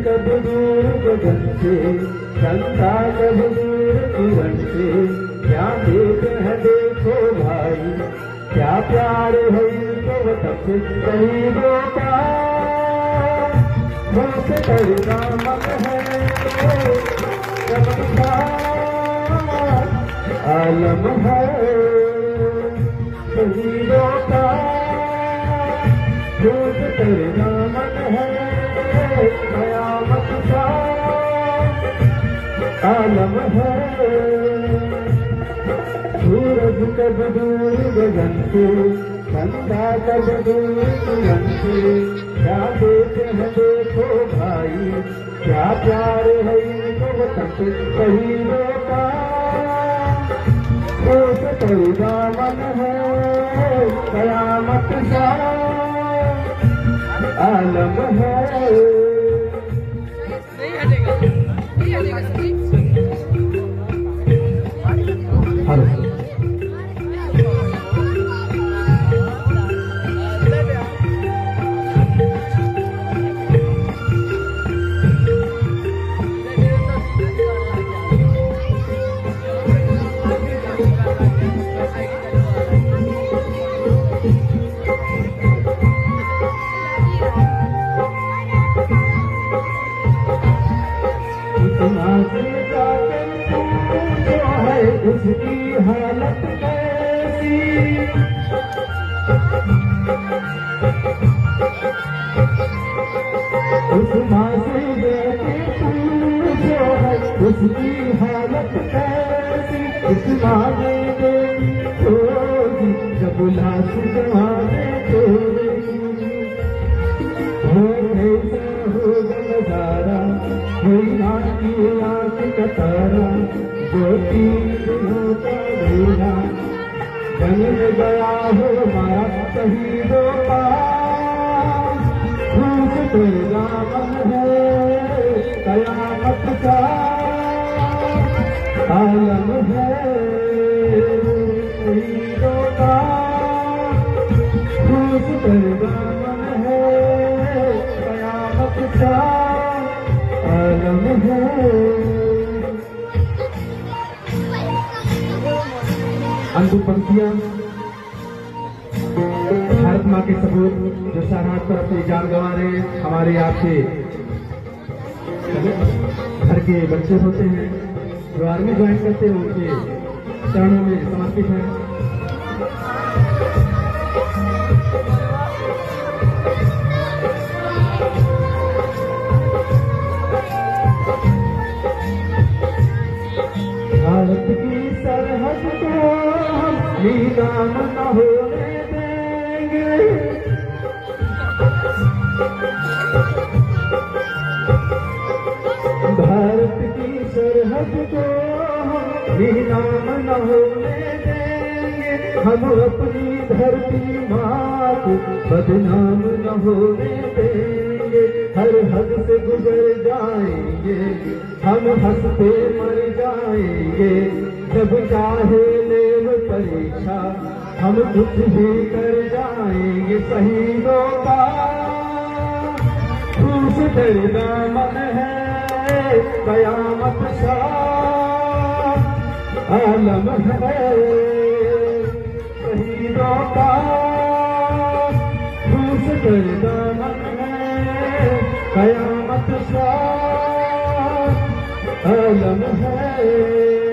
कब दूर गगन से, चंदा कब दूर जीवन से, क्या देख है देखो भाई, क्या प्यार है इनको वतन से कहीं रोका, मुझसे डरना मन है आलम है शहीदों का, मुझसे डरना मन है कयामत का आलम है। सूरज कब दूर गगन से, चंदा कब दूर जीवन से, क्या देते हैं देखो भाई, क्या प्यार है इनको वतन से शहीदों का, मुझसे डरना मन है कयामत का आलम है। उसकी हालत कैसी, उस मासूमे की पूछो है उसकी हालत कैसी, इस माने देवी होगी जब लाश जमाने छोड़ेगी, हो कैसा होगा नजारा, कोई आँख की आँख का तारा, जो 3 दिनों का भेजा जंग में गया हो मारा शहीदों का, मुझसे डरना मन है कयामत का आलम है शहीदों का, मुझसे डरना मन है कयामत का आलम है। अंतिम पंक्तियां भारत माँ के सपूत जो सरहद पर अपनी जान गंवा रहे हैं, हमारे आपके घर के बच्चे होते हैं जो आर्मी ज्वाइन करते हैं, उनके चरणों में समर्पित है। भारत की सरहद को हम नीलाम न होने देंगे, भारत की सरहद को हम नीलाम न होने देंगे, हम अपनी धरती माँ को बदनाम न होने देंगे, हर हद से गुजर जाएंगे हम हंसते मर जाएंगे, जब चाहे ले लो परीक्षा हम कुछ भी कर जाएंगे शहीदों का, मुझसे डरना मन है कयामत का आलम है शहीदों का, मुझसे डरना मन है कयामत का आलम है।